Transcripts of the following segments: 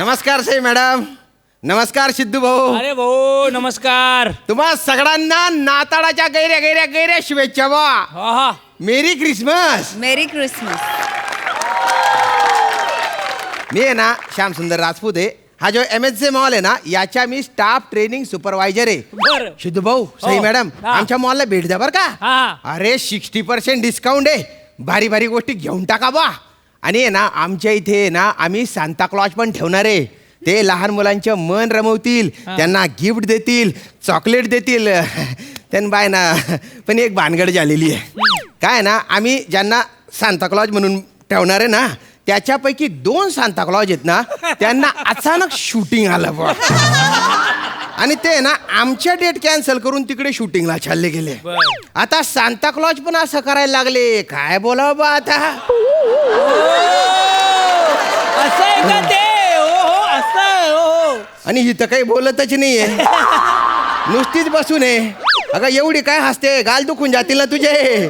नमस्कार साई मॅडम. नमस्कार सिद्धू भाऊ. अरे भाऊ नमस्कार. तुम्हा सगळ्यांना नाताळाच्या गैऱ्या गैऱ्या गैऱ्या शुभेच्छा बा. हा मेरी क्रिसमस. मेरी क्रिसमस. मी आहे ना श्याम सुंदर राजपूत आहे. हा जो MSC मॉल आहे ना याच्या मी स्टाफ ट्रेनिंग सुपरवायझर आहे. बरं. सिद्धू भाऊ साई मॅडम हा. आमच्या मॉलला भेट द्या बरं का. हा. अरे 60% डिस्काउंट आहे. भारी भारी गोष्टी घेऊन टाका बा. आणि आहे ना आमच्या इथे ना आम्ही सांता क्लॉज पण ठेवणार आहे. ते लहान मुलांचे मन रमवतील, त्यांना गिफ्ट देतील, चॉकलेट देतील. त्यांना बाय ना पण एक भानगड झालेली आहे. काय ना आम्ही ज्यांना सांता क्लॉज म्हणून ठेवणार आहे ना त्याच्यापैकी 2 सांता क्लॉज आहेत ना त्यांना अचानक शूटिंग आलं बा. आणि ते ना आमच्या डेट कॅन्सल करून तिकडे शूटिंगला चालले गेले. आता सांता क्लॉज पण असं करायला लागले. काय बोलावं बा आता. असं आहे का ते. हो असं हो. आणि ही तर काही बोलतच नाहीये. नुसतीच बसून आहे. अगं एवढी काय हसते. गाल दुखून जातील ना तुझे.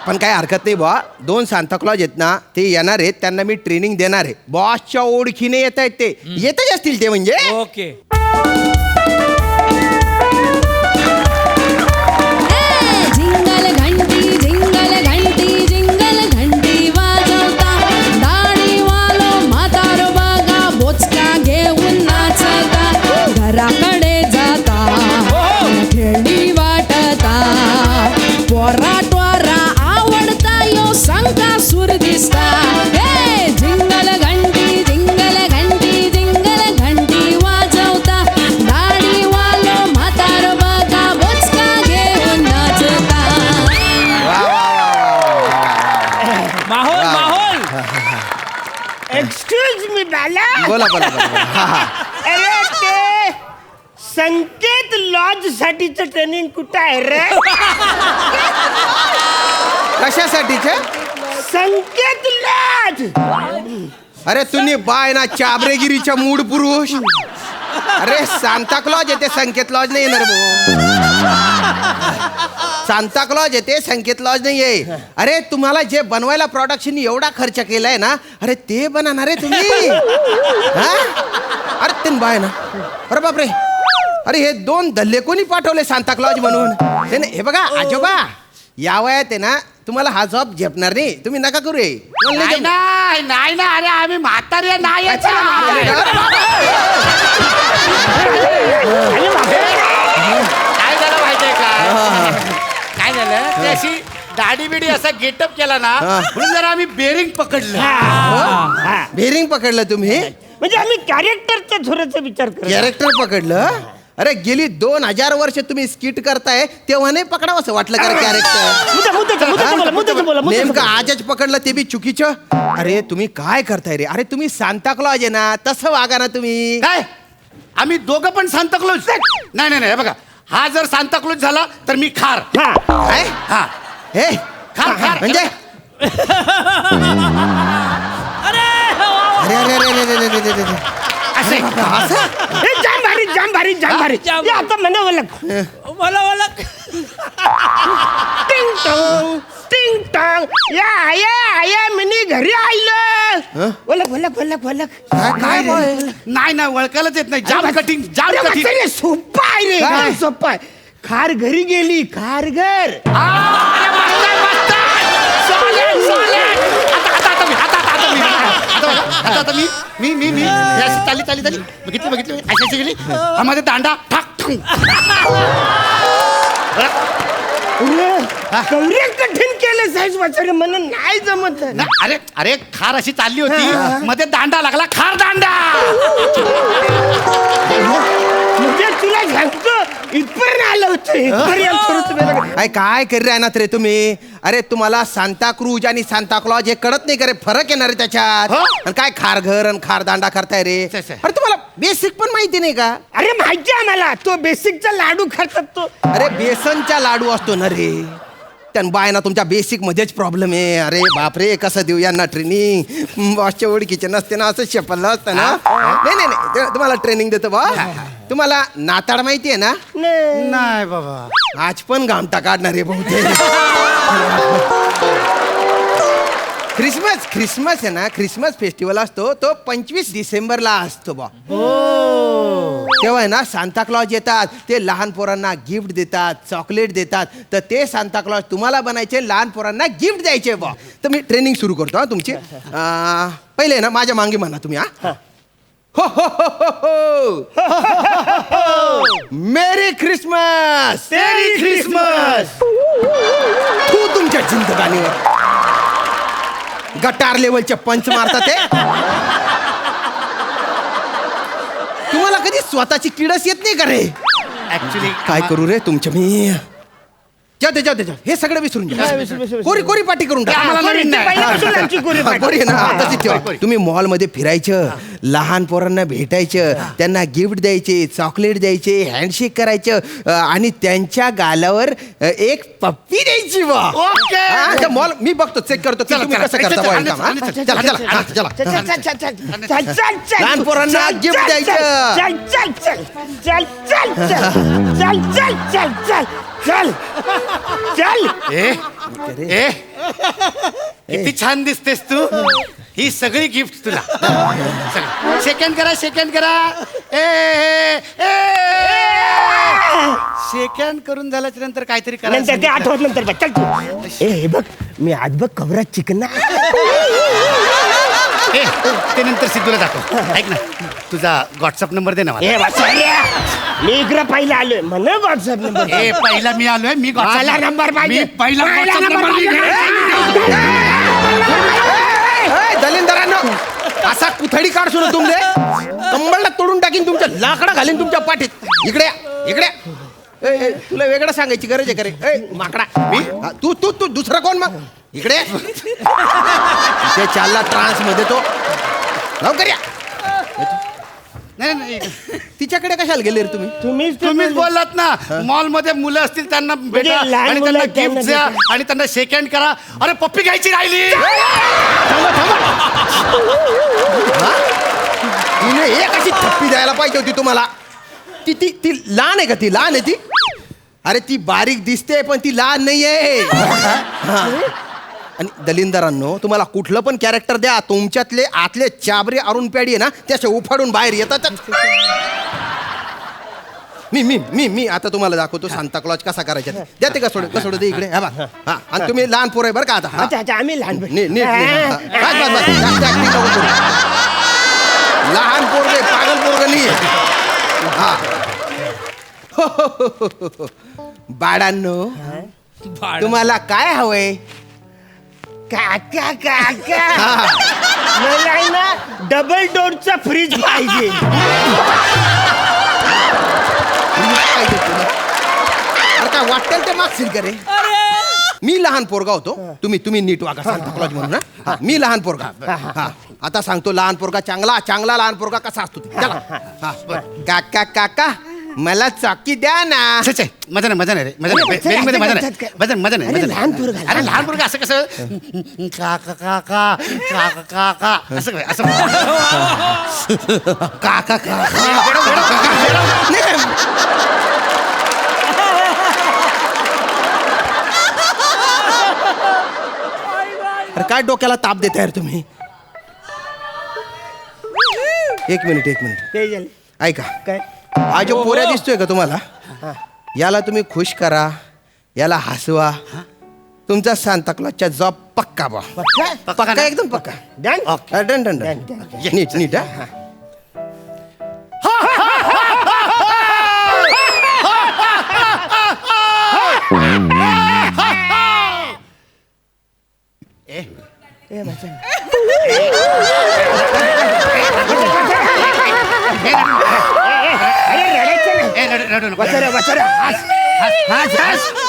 पण काय हरकत नाही बा. 2 सांता क्लॉज आहेत ना ते येणार आहेत. त्यांना मी ट्रेनिंग देणार आहे. बॉसच्या ओळखीने येत आहेत. ते येतच असतील ते म्हणजे. ओके. जिंगल घंटी जिंगल घंटी वाजवता दाढी वालो म्हातारो बघा बोचका घेऊन नाचता घराकडे जाता खेळणी वाटता पोरा टोरा आवडता यो संका सूर दिसता. हे जिंगल घंटी जिंगल घंटी वाजवता दाढी वालो म्हातारो बघा बोचका घेऊन नाचता. माहोल माहोल. एक्सक्यूज मी बाला. बोला बोला बोला, बोला. हा, हा. अरे ते संकेत लॉज साठीचं ट्रेनिंग कुठं आहे रे? कशासाठीचे. संकेत लॉज. अरे तुम्ही बाय ना चाबरेगिरीच्या मूड पुरुष. अरे सांता क्लॉज येते संकेत लॉज नाही येणार भाऊ. सांता क्लॉज येते संकेत लॉज नाही आहे. अरे तुम्हाला जे बनवायला प्रोडक्शन एवढा खर्च केलाय ना अरे ते बनवणार आहे तुम्ही. हा? अरे ते बाय ना. अरे बापरे. अरे हे 2 दल्ले कोणी पाठवले सांता क्लॉज म्हणून. हे बघा आजोबा या वयात आहे ना तुम्हाला हा जॉब झेपणार नाही. तुम्ही नका करू. नाही ना अरे आम्ही म्हातारे नाही आहेत. काय झालं माहितीये का. काय झालं ते अशी दाढी बिडी असा गेटअप केला ना म्हणून जरा आम्ही बेरिंग पकडलं. बेरिंग पकडलं तुम्ही. म्हणजे आम्ही कॅरेक्टरच्या झोराचा विचार करतो. कॅरेक्टर पकडलं. अरे गेली 2000 वर्ष तुम्ही स्किट करताय तेव्हा नाही पकडावं असं वाटलं का कॅरेक्टर. नेमकं आजच पकडलं ते बी चुकीचं. अरे तुम्ही काय करताय रे. अरे तुम्ही सांता क्लॉज आहे ना तसं वागा ना तुम्ही. काय आम्ही दोघं पण सांताक्लॉज. नाही बघा हा जर सांताक्लॉज झाला तर मी खार. काय हा हे खार खार म्हणजे अरे अरे अरे अरे अरे अरे अरे अरे अरे. असे हे जाम भारी जाम. या आता म्हणा ओळख. मला टिंग टॉंग या मिनी घरी आयलं. ओळख. काय रे? नाही ना ओळखायलाच येत नाही. जाम कठीण जाम कठीण. सोपा आहे रे. काय? एकदम सोपा आहे. खार घरी गेली. खार घर. आता मी चाली बघितली अशी गेली. मध्ये दांडा ठाक कवरे कठीण केलं साईज वाचारे म्हणून नाही जमत. अरे खार अशी चालली होती मध्ये दांडा लागला. खार दांडा. म्हणजे तुला सांगतो इथपर्यंत आलं होतं. काय करी राहणार रे तुम्ही. अरे तुम्हाला सांता क्रूज आणि सांता क्लॉज हे कळत नाही का रे. फरक येणार रे त्याच्यात. आणि काय खार घर आणि खार दांडा करताय रे. अरे तुम्हाला बेसिक पण माहिती नाही का. अरे माहिती आहे आम्हाला. तो बेसिकचा लाडू खातात तो. अरे बेसनचा लाडू असतो ना रे. त्यान बाय ना तुमच्या बेसिक मध्येच प्रॉब्लेम आहे. अरे बापरे कसं देऊ यांना ट्रेनिंग. बॉसच्या ओळखीचे नसते ना असं शेपडलं असतं ना. नाही तुम्हाला ट्रेनिंग देतो बा. तुम्हाला नाताळ माहिती आहे ना. नाही बाबा आज पण घामटा काढणार आहे बहुतेक. क्रिसमस आहे ना, क्रिसमस फेस्टिवल असतो तो 25 डिसेंबरला असतो बा. तेव्हा आहे ना सांता क्लॉज येतात, ते लहान पोरांना गिफ्ट देतात, चॉकलेट देतात. तर ते सांता क्लॉज तुम्हाला बनायचे, लहान पोरांना गिफ्ट द्यायचे बा. तर मी ट्रेनिंग सुरू करतो हा तुमची. पहिले ना माझ्या मागे म्हणा तुम्ही. हा हो हो हो हो मेरी क्रिसमस. मेरी क्रिसमस. तू तुमच्या जिंदगानीवर गटार लेवलचे पंच मारतात ते. तुम्हाला कधी स्वतःची किडस येत नाही का रे? ऍक्च्युली काय करू रे तुमच्या मी. जाऊ दे हे सगळं विसरून जा. कोरी पाठी करून टाका. आम्हाला नवीन नाही. पहिल्यापासून आमची कोरी पाटी. कोरी आहे ना, आताच ठेवा. तुम्ही मॉलमध्ये फिरायचं, लहान पोरांना भेटायचं, त्यांना गिफ्ट द्यायचे, चॉकलेट द्यायचे, हँडशेक करायचं आणि त्यांच्या गालावर एक पप्पी द्यायची बा. ओके. मॉल मी बघतो, चेक करतो की तुम्ही कसं करता बा हे काम, हा? चला चला हा, चला. लहान पोरांना gift द्यायचं. चल चल चल चल चल चल चल चल चल चल चल. ए किती छान दिसतेस तू. ही सगळी गिफ्ट तुला. सेकंड करा. सेकंड करून झाल्याच्या नंतर काहीतरी नंतर ते करा. आठवत नंतर बघ. चल तू. हे बघ मी आज बघ कवरात चिकन ते नंतर सिद्धूला दाखव. ऐक ना, तुझा व्हॉट्सअप नंबर दे ना मला. हे वाचायला मी इकडं पहिला आलोय म्हणा व्हॉट्सअप नंबर. ए पहिला मी आलोय. मी पहिला नंबर पाहिजे. मी पहिला पहिला WhatsApp नंबर number पाहिजे. दलिंदरांनो, असा कुथडी काढसो ना तुमले, कंबळला तोडून टाकीन, तुमच्या लाकडा घालीन तुमच्या पाठीत. इकडे इकडे. तुला वेगळं सांगायची गरज आहे का रे? माकडा मी तू तू तू दुसरा कोण मग? इकडे ते चालला ट्रान्स मध्ये तो. लवकर या. नाही तिच्याकडे कशाला गेले रे तुम्ही? तुम्हीच बोललात ना, मॉल मध्ये मुलं असतील त्यांना भेटा लहान आणि मुलं त्यांना आहेत, त्यांना गिफ्ट द्या भेटा. आणि त्यांना सेकंड करा. अरे पप्पी घ्यायची राहिली. तिने एक अशी थप्पी द्यायला पाहिजे होती तुम्हाला. ती ती ती लहान आहे का? ती लहान आहे ती. अरे ती बारीक दिसते पण ती लहान नाहीये. आणि दलिंदरांनो, तुम्हाला कुठलं पण कॅरेक्टर द्या, तुमच्यातले आतले चाबरे अरुण प्याडी आहे ना, त्याचे उफाडून बाहेर येतात. मी मी मी मी आता तुम्हाला दाखवतो सांता क्लॉज कसा करायचा. द्या ते कसोड दे इकडे. हा बा. हा आणि तुम्ही लहान पोर आहे बरं का आता. हा. अच्छा आम्ही लहान नीट नीट हा. बस जास्त acting नको करू. लहान पोरगे पागल पोरग नाही. हा बाळांनो, तुम्हाला काय हवंय? काका काका मला आहे ना डबल डोरचा फ्रीज पाहिजे. अरे काय वाटेल ते मागशील का रे? मी लहान पोरगा होतो. तुम्ही नीट वागा सांता क्लॉज म्हणून. हा मी लहान पोरगा. हा आता सांगतो, लहान पोरगा चांगला लहान पोरगा कसा असतो ते. चला. हा काका काका मला चॉकी द्या ना. मजा नाही रे. बेरिंग मध्ये मजा नाही. अरे लहान पोरगा. अरे लहान पोरगा असं कसं काका काका काका काका असं काय असं काका काका. अरे काय डोक्याला ताप देत यार तुम्ही. एक मिनिट ते झालं. ऐका. काय हा जो पोऱ्या दिसतोय का तुम्हाला, याला तुम्ही खुश करा, याला हसवा. तुमचा सांता क्लॉजचा जॉब पक्का बा. पक्का एकदम पक्का. Done. Done done done, done. Neat हा. ए बच्चा.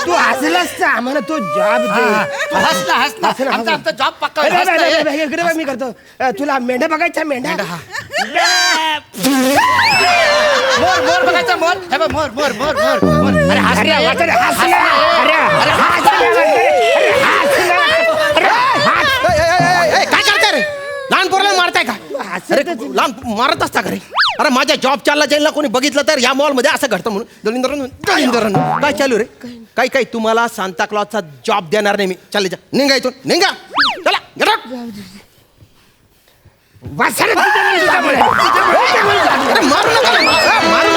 तू हसलास तर आम्हाला तो जॉब दे. आमचा जॉब पक्का इकडे बघ, मी करतो. तुला मेंढ्या बघायच्या मेंढ्या. मोर बघायचा मोर. हे बघ, मोर. अरे अरे वाचारे, हसला. अरे काय करताय रे? लहान पोराला मारताय का? अरे लहान मारत असता का रे? अरे माझ्या जॉब चालला जाईल ना, कोणी बघितलं तर या मॉल मध्ये असं घडतं म्हणून. दलिंदरांनो काय चालू रे? काय तुम्हाला सांता क्लॉजचा जॉब देणार नाही मी. चालले जा, निघा इथून, निघा. चला. वासरे तुझ्यामुळे. अरे, मारू नका. मारू